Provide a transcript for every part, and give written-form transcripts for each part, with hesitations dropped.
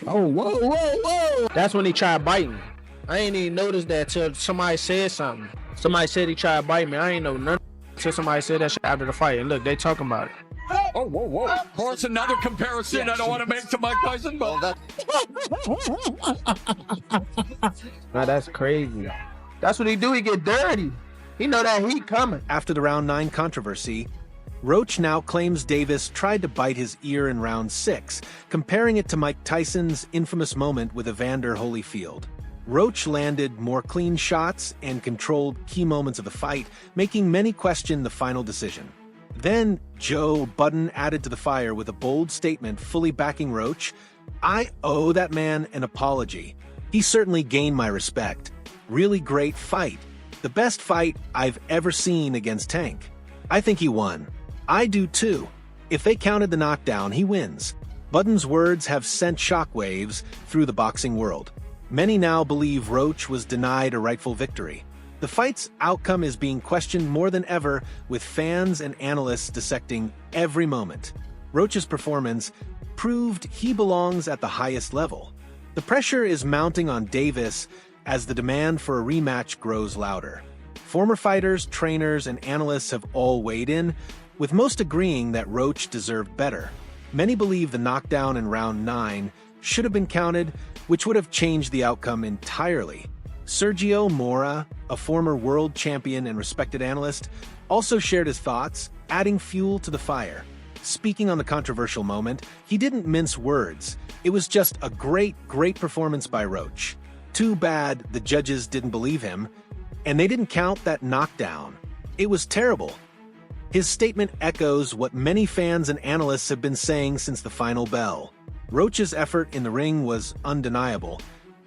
Oh, whoa, whoa, whoa. That's when he tried biting. I ain't even noticed that till somebody said something. Somebody said he tried to bite me. I ain't know nothing until somebody said that shit after the fight. And look, they talking about it. Oh, whoa, whoa. Of course, another comparison I don't want to make to Mike Tyson, but Nah, that's crazy. That's what he do. He get dirty. He know that heat coming. After the round 9 controversy, Roach now claims Davis tried to bite his ear in round 6, comparing it to Mike Tyson's infamous moment with Evander Holyfield. Roach landed more clean shots and controlled key moments of the fight, making many question the final decision. Then Joe Budden added to the fire with a bold statement fully backing Roach. "I owe that man an apology. He certainly gained my respect. Really great fight. The best fight I've ever seen against Tank. I think he won. I do too. If they counted the knockdown, he wins." Budden's words have sent shockwaves through the boxing world. Many now believe Roach was denied a rightful victory. The fight's outcome is being questioned more than ever, with fans and analysts dissecting every moment. Roach's performance proved he belongs at the highest level. The pressure is mounting on Davis as the demand for a rematch grows louder. Former fighters, trainers, and analysts have all weighed in, with most agreeing that Roach deserved better. Many believe the knockdown in round 9 should have been counted, which would have changed the outcome entirely. Sergio Mora, a former world champion and respected analyst, also shared his thoughts, adding fuel to the fire. Speaking on the controversial moment, he didn't mince words. It was just a great performance by Roach. Too bad the judges didn't believe him, and they didn't count that knockdown. It was terrible. His statement echoes what many fans and analysts have been saying since the final bell. Roach's effort in the ring was undeniable,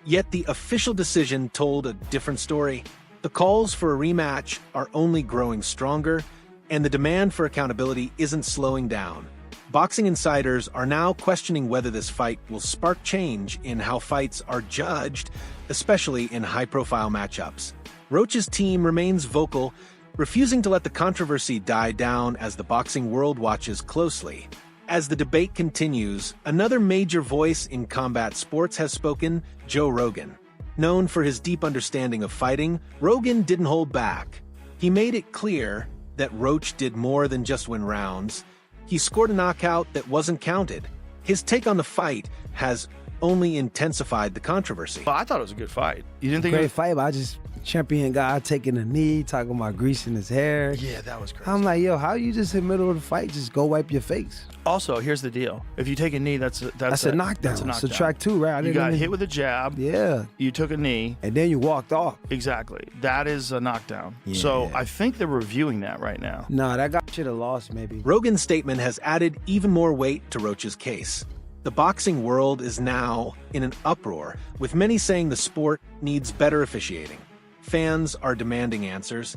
yet the official decision told a different story. The calls for a rematch are only growing stronger, and the demand for accountability isn't slowing down. Boxing insiders are now questioning whether this fight will spark change in how fights are judged, especially in high-profile matchups. Roach's team remains vocal, refusing to let the controversy die down as the boxing world watches closely. As the debate continues, another major voice in combat sports has spoken, Joe Rogan. Known for his deep understanding of fighting, Rogan didn't hold back. He made it clear that Roach did more than just win rounds. He scored a knockout that wasn't counted. His take on the fight has only intensified the controversy. Well, I thought it was a good fight. You didn't think Great it was... fight, but I just champion guy taking a knee, talking about greasing his hair. Yeah, that was crazy. I'm like, yo, how you just in the middle of the fight just go wipe your face? Also, here's the deal. If you take a knee, that's a knockdown. That's a knockdown. Subtract 2, right? You got hit with a jab. Yeah. You took a knee. And then you walked off. Exactly. That is a knockdown. Yeah. So I think they're reviewing that right now. Nah, that guy should have lost maybe. Rogan's statement has added even more weight to Roach's case. The boxing world is now in an uproar, with many saying the sport needs better officiating. Fans are demanding answers,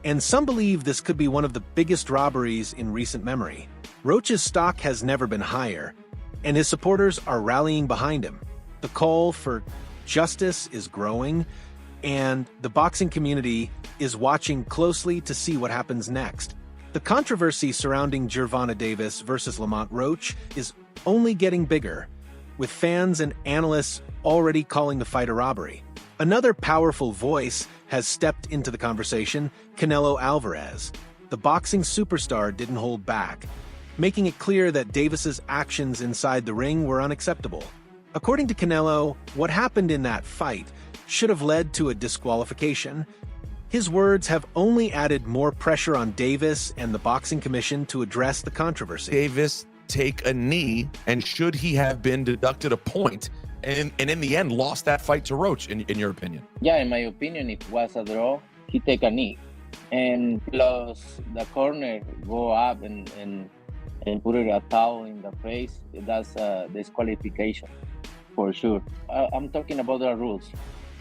and some believe this could be one of the biggest robberies in recent memory. Roach's stock has never been higher, and his supporters are rallying behind him. The call for justice is growing, and the boxing community is watching closely to see what happens next. The controversy surrounding Gervonta Davis versus Lamont Roach is only getting bigger, with fans and analysts already calling the fight a robbery. Another powerful voice has stepped into the conversation, Canelo Alvarez. The boxing superstar didn't hold back, making it clear that Davis's actions inside the ring were unacceptable. According to Canelo, what happened in that fight should have led to a disqualification. His words have only added more pressure on Davis and the Boxing Commission to address the controversy. Davis take a knee, and should he have been deducted a point and in the end lost that fight to Roach, in your opinion? Yeah, in my opinion, if it was a draw, he take a knee. And plus the corner go up and put it a towel in the face, that's a disqualification for sure. I'm talking about the rules,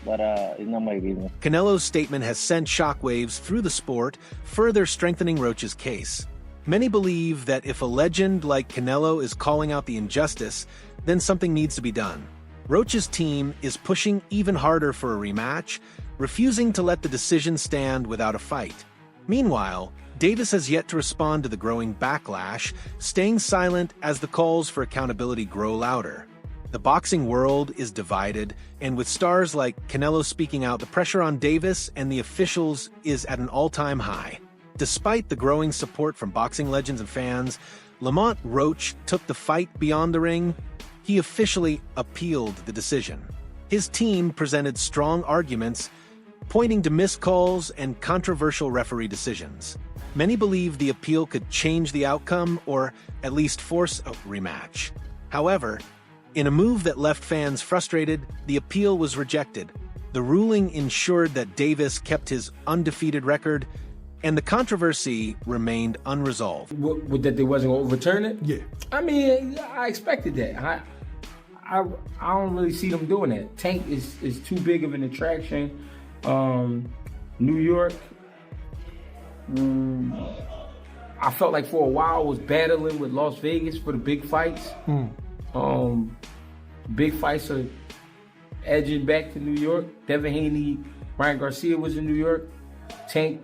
but it's not my business. Canelo's statement has sent shockwaves through the sport, further strengthening Roach's case. Many believe that if a legend like Canelo is calling out the injustice, then something needs to be done. Roach's team is pushing even harder for a rematch, refusing to let the decision stand without a fight. Meanwhile, Davis has yet to respond to the growing backlash, staying silent as the calls for accountability grow louder. The boxing world is divided, and with stars like Canelo speaking out, the pressure on Davis and the officials is at an all-time high. Despite the growing support from boxing legends and fans, Lamont Roach took the fight beyond the ring. He officially appealed the decision. His team presented strong arguments, pointing to missed calls and controversial referee decisions. Many believe the appeal could change the outcome or at least force a rematch. However, in a move that left fans frustrated, the appeal was rejected. The ruling ensured that Davis kept his undefeated record, and the controversy remained unresolved. That they wasn't going to overturn it? Yeah. I mean, I expected that. I don't really see them doing that. Tank is too big of an attraction. New York, I felt like for a while was battling with Las Vegas for the big fights. Big fights are edging back to New York. Devin Haney, Ryan Garcia was in New York. Tank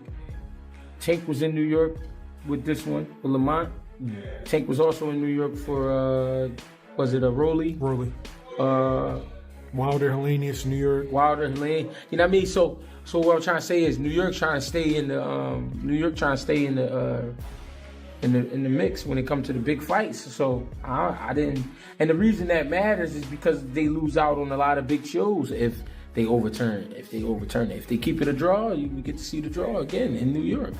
was in New York with this one, with Lamont. Tank was also in New York for, was it a Rolly? Rolly. Wilder, Helenius, New York. Wilder, Helene. You know what I mean? So what I'm trying to say is New York trying to stay in the in the mix when it comes to the big fights. So I didn't, and the reason that matters is because they lose out on a lot of big shows if they overturn it. If they keep it a draw, we get to see the draw again in New York.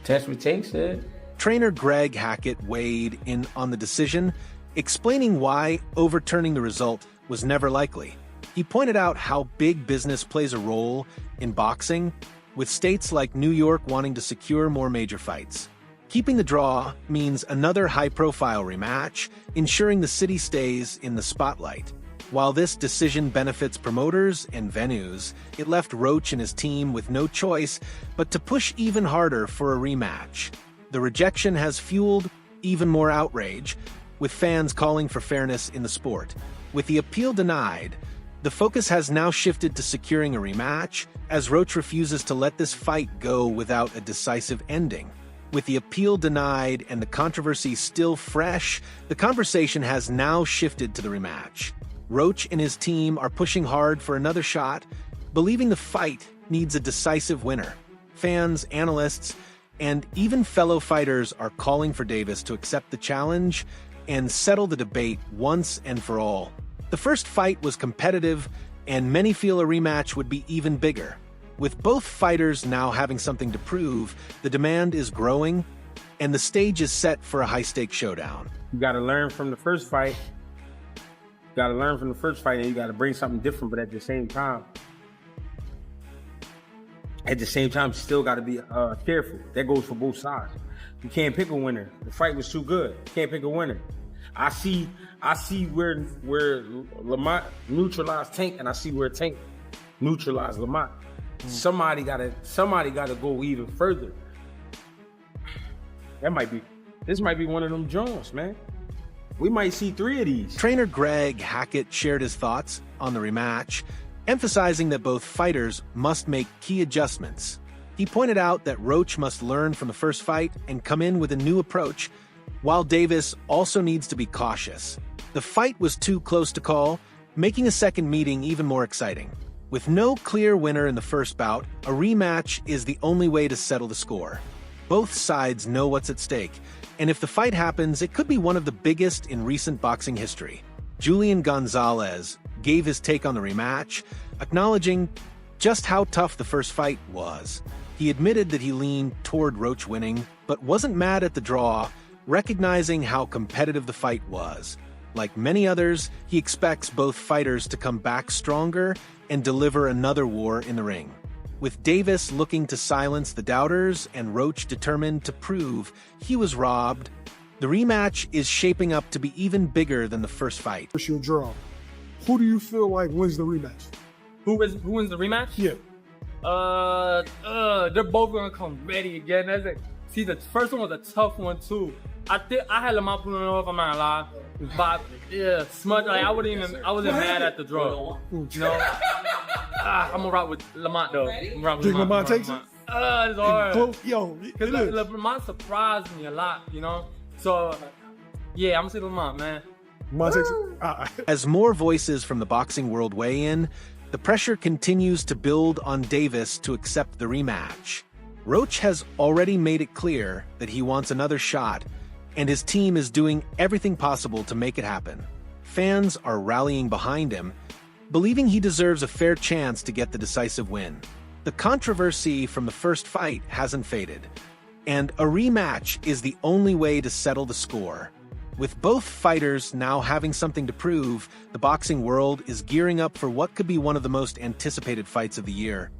That's what Tank said. Trainer Greg Hackett weighed in on the decision, explaining why overturning the result was never likely. He pointed out how big business plays a role in boxing, with states like New York wanting to secure more major fights. Keeping the draw means another high-profile rematch, ensuring the city stays in the spotlight. While this decision benefits promoters and venues, it left Roach and his team with no choice but to push even harder for a rematch. The rejection has fueled even more outrage, with fans calling for fairness in the sport. With the appeal denied, the focus has now shifted to securing a rematch, as Roach refuses to let this fight go without a decisive ending. With the appeal denied and the controversy still fresh, the conversation has now shifted to the rematch. Roach and his team are pushing hard for another shot, believing the fight needs a decisive winner. Fans, analysts, and even fellow fighters are calling for Davis to accept the challenge and settle the debate once and for all. The first fight was competitive, and many feel a rematch would be even bigger. With both fighters now having something to prove, the demand is growing, and the stage is set for a high-stakes showdown. You got to learn from the first fight. And you got to bring something different, but at the same time, you still got to be careful. That goes for both sides. You can't pick a winner. The fight was too good. You can't pick a winner. I see where Lamont neutralized Tank, and I see where Tank neutralized Lamont. Somebody gotta go even further. This might be one of them Jones, man. We might see 3 of these. Trainer Greg Hackett shared his thoughts on the rematch, emphasizing that both fighters must make key adjustments. He pointed out that Roach must learn from the first fight and come in with a new approach, while Davis also needs to be cautious. The fight was too close to call, making a second meeting even more exciting. With no clear winner in the first bout, a rematch is the only way to settle the score. Both sides know what's at stake, and if the fight happens, it could be one of the biggest in recent boxing history. Julian Gonzalez gave his take on the rematch, acknowledging just how tough the first fight was. He admitted that he leaned toward Roach winning, but wasn't mad at the draw, recognizing how competitive the fight was. Like many others, he expects both fighters to come back stronger and deliver another war in the ring. With Davis looking to silence the doubters and Roach determined to prove he was robbed, the rematch is shaping up to be even bigger than the first fight. Your draw. Who do you feel like wins the rematch? Who wins the rematch? Yeah. They're both gonna come ready again. See, the first one was a tough one too. I had Lamont pulling off. I'm not gonna lie, but yeah, smudge. Like I wasn't mad at the draw. You know, I'm gonna rock with Lamont though. Think Lamont takes it? It's hard. Yo, Cause Lamont surprised me a lot. You know, so yeah, I'm gonna say Lamont, man. As more voices from the boxing world weigh in, the pressure continues to build on Davis to accept the rematch. Roach has already made it clear that he wants another shot, and his team is doing everything possible to make it happen. Fans are rallying behind him, believing he deserves a fair chance to get the decisive win. The controversy from the first fight hasn't faded, and a rematch is the only way to settle the score. With both fighters now having something to prove, the boxing world is gearing up for what could be one of the most anticipated fights of the year.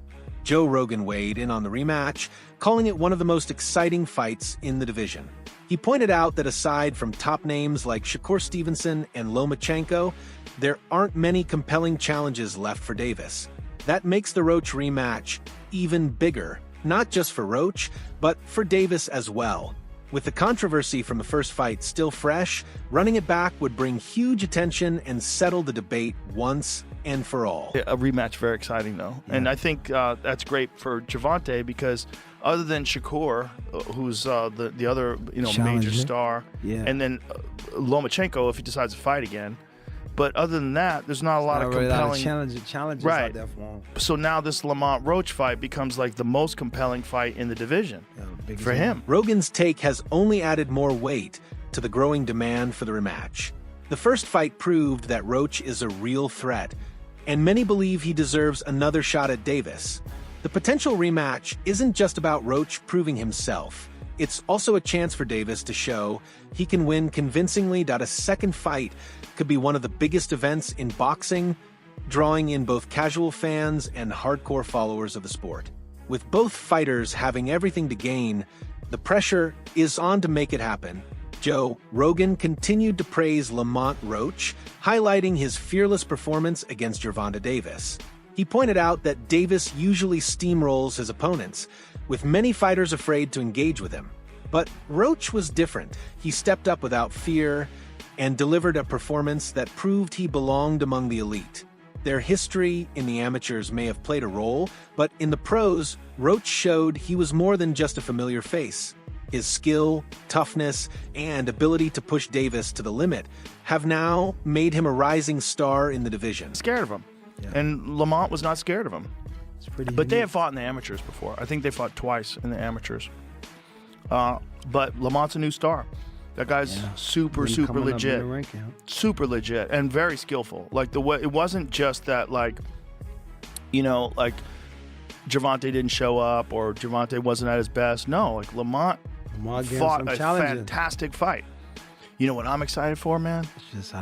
Joe Rogan weighed in on the rematch, calling it one of the most exciting fights in the division. He pointed out that aside from top names like Shakur Stevenson and Lomachenko, there aren't many compelling challenges left for Davis. That makes the Roach rematch even bigger, not just for Roach, but for Davis as well. With the controversy from the first fight still fresh, running it back would bring huge attention and settle the debate once and for all. A rematch, very exciting though. Yeah. And I think that's great for Gervonta because other than Shakur, who's the other major star, and then Lomachenko if he decides to fight again. But other than that, there's not a lot of compelling challenges out there for him. So now this Lamont Roach fight becomes like the most compelling fight in the division for him. Rogan's take has only added more weight to the growing demand for the rematch. The first fight proved that Roach is a real threat, and many believe he deserves another shot at Davis. The potential rematch isn't just about Roach proving himself. It's also a chance for Davis to show he can win convincingly. That a second fight could be one of the biggest events in boxing, drawing in both casual fans and hardcore followers of the sport. With both fighters having everything to gain, the pressure is on to make it happen. Joe Rogan continued to praise Lamont Roach, highlighting his fearless performance against Gervonta Davis. He pointed out that Davis usually steamrolls his opponents, with many fighters afraid to engage with him. But Roach was different. He stepped up without fear and delivered a performance that proved he belonged among the elite. Their history in the amateurs may have played a role, but in the pros, Roach showed he was more than just a familiar face. His skill, toughness, and ability to push Davis to the limit have now made him a rising star in the division. Scared of him. Yeah. And Lamont was not scared of him. But they have fought in the amateurs before. I think they fought twice in the amateurs. But Lamont's a new star. That guy's super legit. Super legit and very skillful. Like the way it wasn't just that like Gervonta didn't show up or Gervonta wasn't at his best. No, like Lamont fought a fantastic fight. You know what I'm excited for, man?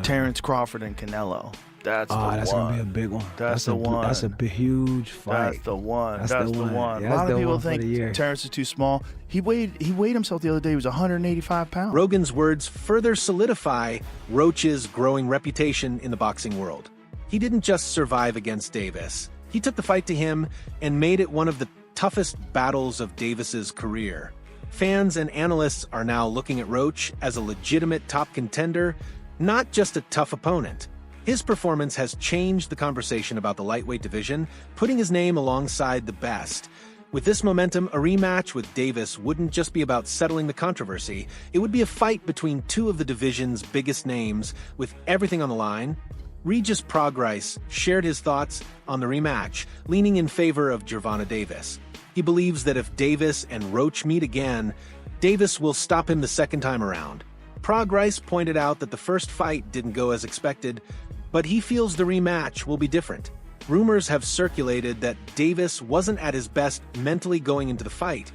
Terrence Crawford and Canelo. That's gonna be a big one. That's the one. That's a huge fight. That's the one. That's the one. Yeah, a lot of people think Terrence is too small. He weighed himself the other day. He was 185 pounds. Rogan's words further solidify Roach's growing reputation in the boxing world. He didn't just survive against Davis. He took the fight to him and made it one of the toughest battles of Davis's career. Fans and analysts are now looking at Roach as a legitimate top contender, not just a tough opponent. His performance has changed the conversation about the lightweight division, putting his name alongside the best. With this momentum, a rematch with Davis wouldn't just be about settling the controversy. It would be a fight between two of the division's biggest names, with everything on the line. Regis Prograis shared his thoughts on the rematch, leaning in favor of Gervonta Davis. He believes that if Davis and Roach meet again, Davis will stop him the second time around. Prograis pointed out that the first fight didn't go as expected, but he feels the rematch will be different. Rumors have circulated that Davis wasn't at his best mentally going into the fight,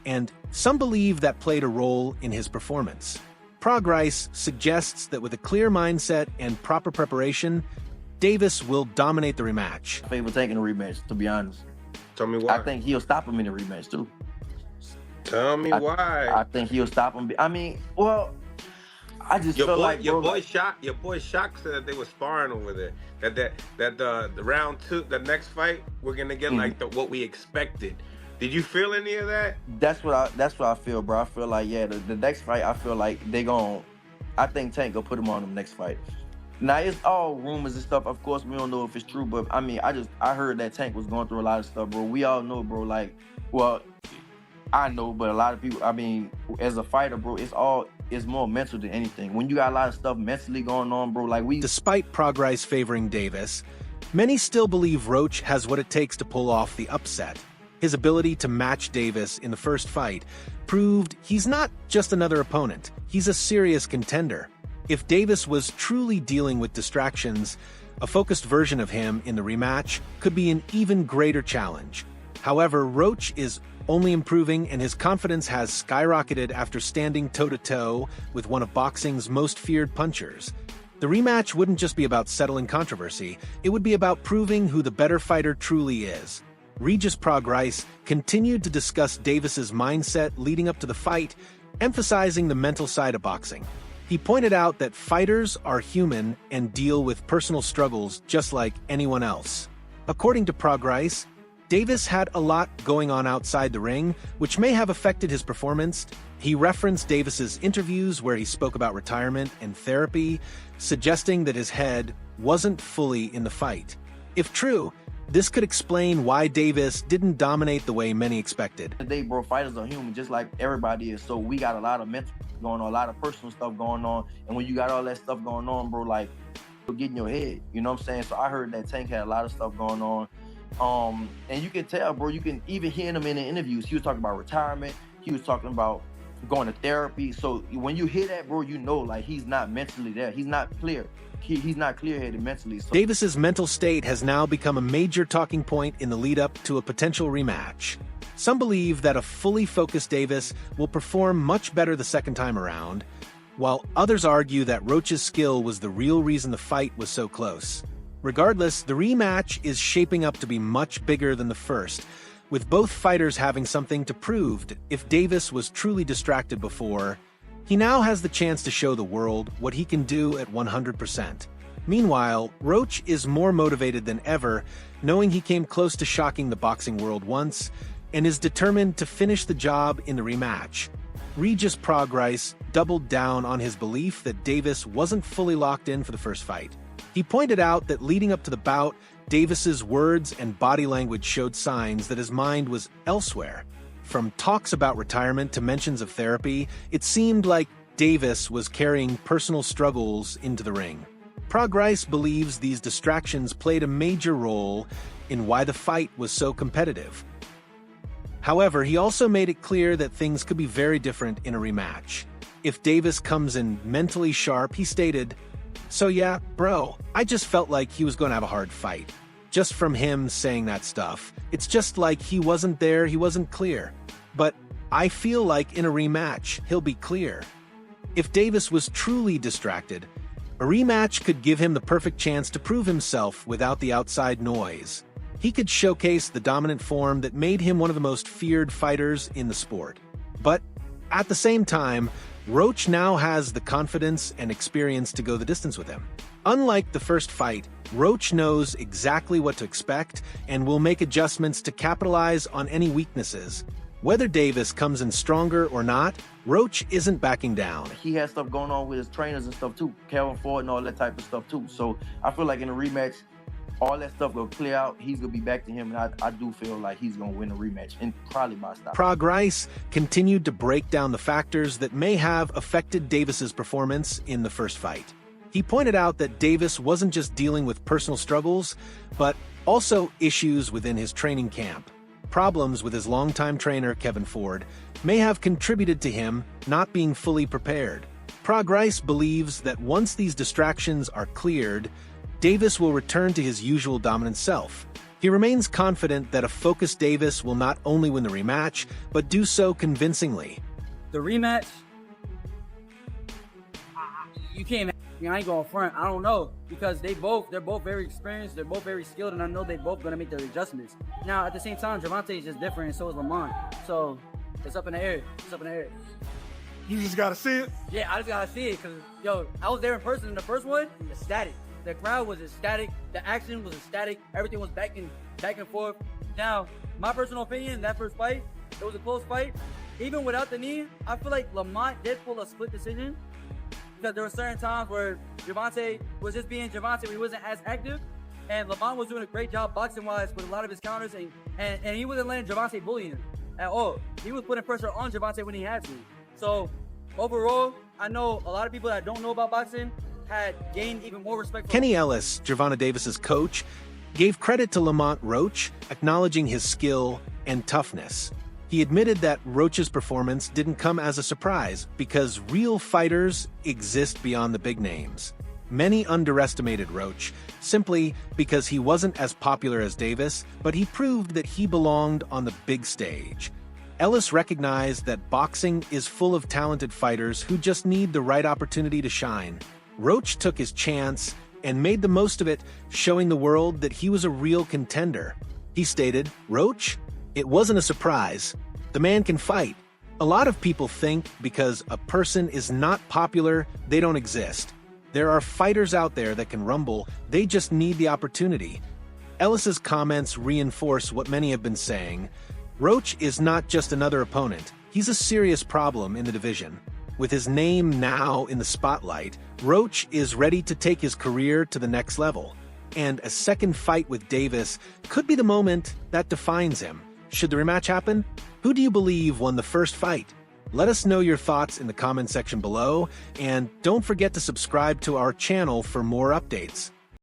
and some believe that played a role in his performance. Prograis suggests that with a clear mindset and proper preparation, Davis will dominate the rematch. I favor taking a rematch, to be honest. Tell me why. I think he'll stop him in the rematch, too. Tell me why. I think he'll stop him. I mean, well, I just feel like your boy Shock said that they were sparring over there. That the round two, the next fight, we're gonna get like what we expected. Did you feel any of that? That's what I feel, bro. I feel like the next fight, I feel like I think Tank will put him on the next fight. Now it's all rumors and stuff. Of course, we don't know if it's true, but I mean, I heard that Tank was going through a lot of stuff, bro. We all know, bro. Like, well, I know, but a lot of people. I mean, as a fighter, bro, it's all is more mental than anything. When you got a lot of stuff mentally going on, bro, like Despite Progrise favoring Davis, many still believe Roach has what it takes to pull off the upset. His ability to match Davis in the first fight proved he's not just another opponent, he's a serious contender. If Davis was truly dealing with distractions, a focused version of him in the rematch could be an even greater challenge. However, Roach is only improving, and his confidence has skyrocketed after standing toe-to-toe with one of boxing's most feared punchers. The rematch wouldn't just be about settling controversy, it would be about proving who the better fighter truly is. Regis Progrise continued to discuss Davis's mindset leading up to the fight, emphasizing the mental side of boxing. He pointed out that fighters are human and deal with personal struggles just like anyone else. According to Progrise, Davis had a lot going on outside the ring, which may have affected his performance. He referenced Davis's interviews where he spoke about retirement and therapy, suggesting that his head wasn't fully in the fight. If true, this could explain why Davis didn't dominate the way many expected. Today, bro, fighters are human just like everybody is. So we got a lot of mental going on, a lot of personal stuff going on. And when you got all that stuff going on, bro, like, it'll get in your head. You know what I'm saying? So I heard that Tank had a lot of stuff going on. And you can tell, bro, you can even hear him in the interviews. He was talking about retirement. He was talking about going to therapy. So when you hear that, bro, you know, like, he's not mentally there. He's not clear. He's not clear-headed mentally. So Davis's mental state has now become a major talking point in the lead-up to a potential rematch. Some believe that a fully focused Davis will perform much better the second time around, while others argue that Roach's skill was the real reason the fight was so close. Regardless, the rematch is shaping up to be much bigger than the first, with both fighters having something to prove. If Davis was truly distracted before, he now has the chance to show the world what he can do at 100%. Meanwhile, Roach is more motivated than ever, knowing he came close to shocking the boxing world once, and is determined to finish the job in the rematch. Regis Progrise doubled down on his belief that Davis wasn't fully locked in for the first fight. He pointed out that leading up to the bout, Davis's words and body language showed signs that his mind was elsewhere. From talks about retirement to mentions of therapy, it seemed like Davis was carrying personal struggles into the ring. Progrise believes these distractions played a major role in why the fight was so competitive. However, he also made it clear that things could be very different in a rematch. If Davis comes in mentally sharp, he stated, "So yeah, bro, I just felt like he was going to have a hard fight." Just from him saying that stuff, it's just like he wasn't there, he wasn't clear. But I feel like in a rematch, he'll be clear. If Davis was truly distracted, a rematch could give him the perfect chance to prove himself without the outside noise. He could showcase the dominant form that made him one of the most feared fighters in the sport. But at the same time, Roach now has the confidence and experience to go the distance with him. Unlike the first fight, Roach knows exactly what to expect and will make adjustments to capitalize on any weaknesses. Whether Davis comes in stronger or not, Roach isn't backing down. he has stuff going on with his trainers and stuff too, Calvin Ford and all that type of stuff too. So I feel like in a rematch, all that stuff will clear out. He's gonna be back to him, and I do feel like he's gonna win a rematch, and probably by stop. Progrise continued to break down the factors that may have affected Davis's performance in the first fight. He pointed out that Davis wasn't just dealing with personal struggles, but also issues within his training camp. Problems with his longtime trainer, Kevin Ford, may have contributed to him not being fully prepared. Progrise believes that once these distractions are cleared, Davis will return to his usual dominant self. He remains confident that a focused Davis will not only win the rematch, but do so convincingly. The rematch, you can't. I ain't going front. I don't know, because they're both very experienced. They're both very skilled, and I know they're both gonna make their adjustments. Now, at the same time, Gervonta is just different, and so is Lamont. So it's up in the air. It's up in the air. You just gotta see it. Yeah, I just gotta see it, because I was there in person in the first one. Ecstatic. The crowd was ecstatic. The action was ecstatic. Everything was back and forth. Now, my personal opinion, that first fight, it was a close fight. Even without the knee, I feel like Lamont did pull a split decision, because there were certain times where Gervonta was just being Gervonta. He wasn't as active, and Lamont was doing a great job boxing-wise with a lot of his counters, and he wasn't letting Gervonta bully him at all. He was putting pressure on Gervonta when he had to. So overall, I know a lot of people that don't know about boxing had gained even more respect for Kenny Ellis, Gervonta Davis's coach, gave credit to Lamont Roach, acknowledging his skill and toughness. He admitted that Roach's performance didn't come as a surprise because real fighters exist beyond the big names. Many underestimated Roach simply because he wasn't as popular as Davis, but he proved that he belonged on the big stage. Ellis recognized that boxing is full of talented fighters who just need the right opportunity to shine. Roach took his chance and made the most of it, showing the world that he was a real contender. He stated, "Roach? It wasn't a surprise. The man can fight. A lot of people think because a person is not popular, they don't exist. There are fighters out there that can rumble, they just need the opportunity." Ellis's comments reinforce what many have been saying. Roach is not just another opponent, he's a serious problem in the division. With his name now in the spotlight, Roach is ready to take his career to the next level. And a second fight with Davis could be the moment that defines him. Should the rematch happen? Who do you believe won the first fight? Let us know your thoughts in the comment section below, and don't forget to subscribe to our channel for more updates.